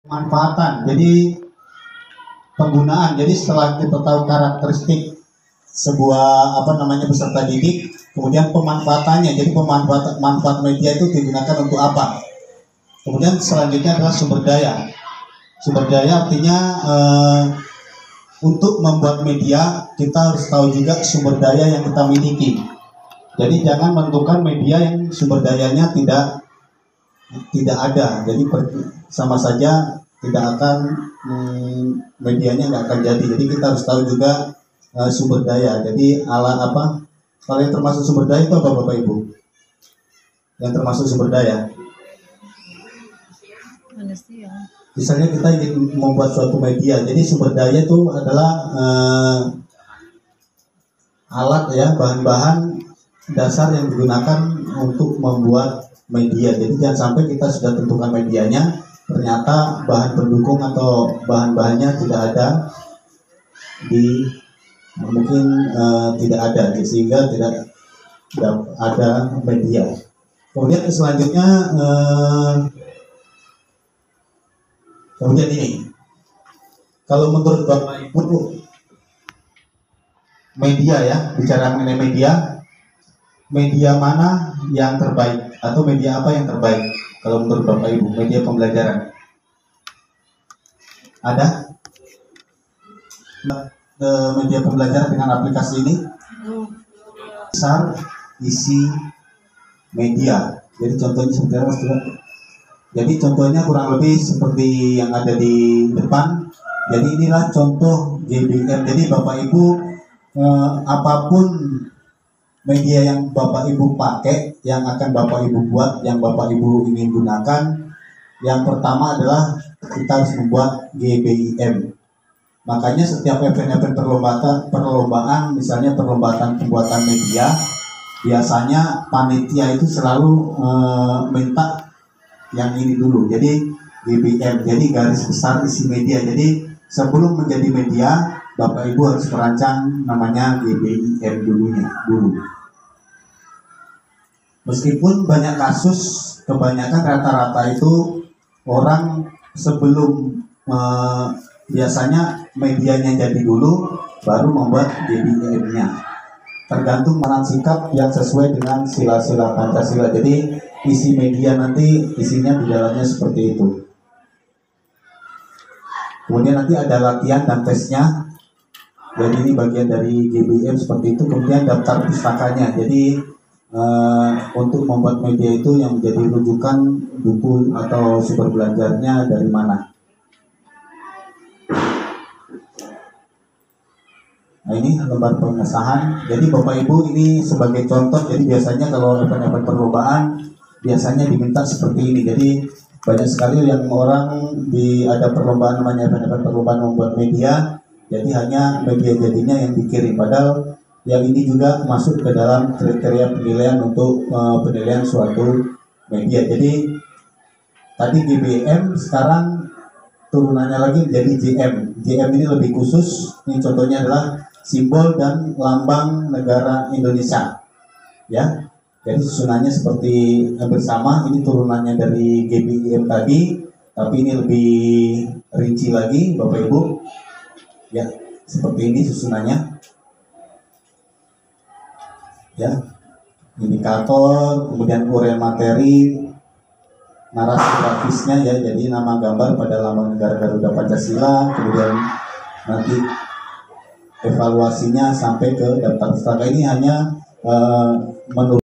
Pemanfaatan, jadi penggunaan. Jadi setelah kita tahu karakteristik sebuah peserta didik, kemudian pemanfaatannya. Jadi manfaat media itu digunakan untuk apa? Kemudian selanjutnya adalah sumber daya. Sumber daya artinya untuk membuat media kita harus tahu juga sumber daya yang kita miliki. Jadi jangan menentukan media yang sumber dayanya tidak ada, jadi sama saja tidak akan medianya nggak akan jadi. Jadi kita harus tahu juga sumber daya. Jadi alat apa? Kalau yang termasuk sumber daya itu apa, Bapak Ibu? Yang termasuk sumber daya? Misalnya kita ingin membuat suatu media, jadi sumber daya itu adalah alat ya, bahan-bahan dasar yang digunakan untuk membuat media. Jadi jangan sampai kita sudah tentukan medianya, ternyata bahan pendukung atau bahan-bahannya tidak ada mungkin tidak ada, sehingga tidak ada media. Kemudian selanjutnya kemudian ini, kalau menurut Bapak Ibu media ya, bicara mengenai media mana yang terbaik atau media apa yang terbaik kalau menurut Bapak Ibu? Media pembelajaran ada? Media pembelajaran dengan aplikasi ini besar isi media. Jadi contohnya seperti apa, Mas? Jadi contohnya kurang lebih seperti yang ada di depan. Jadi inilah contoh GBM. Jadi Bapak Ibu apapun media yang Bapak Ibu pakai, yang akan Bapak Ibu buat, yang Bapak Ibu ingin gunakan, yang pertama adalah kita harus membuat GBIM. Makanya setiap event-event perlombaan, misalnya perlombaan pembuatan media, biasanya panitia itu selalu minta yang ini dulu. Jadi GBM, jadi garis besar isi media. Jadi sebelum menjadi media, Bapak Ibu harus merancang namanya GBIM dulu. Meskipun banyak kasus, kebanyakan rata-rata itu orang sebelum biasanya medianya jadi dulu, baru membuat GBIM-nya. Tergantung peran sikap yang sesuai dengan sila-sila Pancasila. Jadi isi media nanti isinya di dalamnya seperti itu. Kemudian nanti ada latihan dan tesnya. Jadi ini bagian dari GBIM seperti itu. Kemudian daftar pustakanya. Jadi untuk membuat media itu yang menjadi rujukan buku atau sumber belajarnya dari mana. Nah ini lembar pengesahan. Jadi Bapak Ibu ini sebagai contoh. Jadi biasanya kalau event-event perlombaan biasanya diminta seperti ini. Jadi banyak sekali yang orang ada perlombaan namanya event-event perlombaan membuat media. Jadi hanya media jadinya yang dikirim. Padahal yang ini juga masuk ke dalam kriteria penilaian untuk penilaian suatu media. Jadi tadi GBM, sekarang turunannya lagi jadi JM. JM ini lebih khusus. Ini contohnya adalah simbol dan lambang negara Indonesia. Ya, jadi susunannya seperti bersama. Ini turunannya dari GBM tadi, tapi ini lebih rinci lagi, Bapak Ibu. Ya, seperti ini susunannya. Ya, indikator, kemudian uraian materi, narasi grafisnya ya, jadi nama gambar pada lambang negara Garuda Pancasila, kemudian nanti evaluasinya sampai ke daftar pustaka. Ini hanya menurut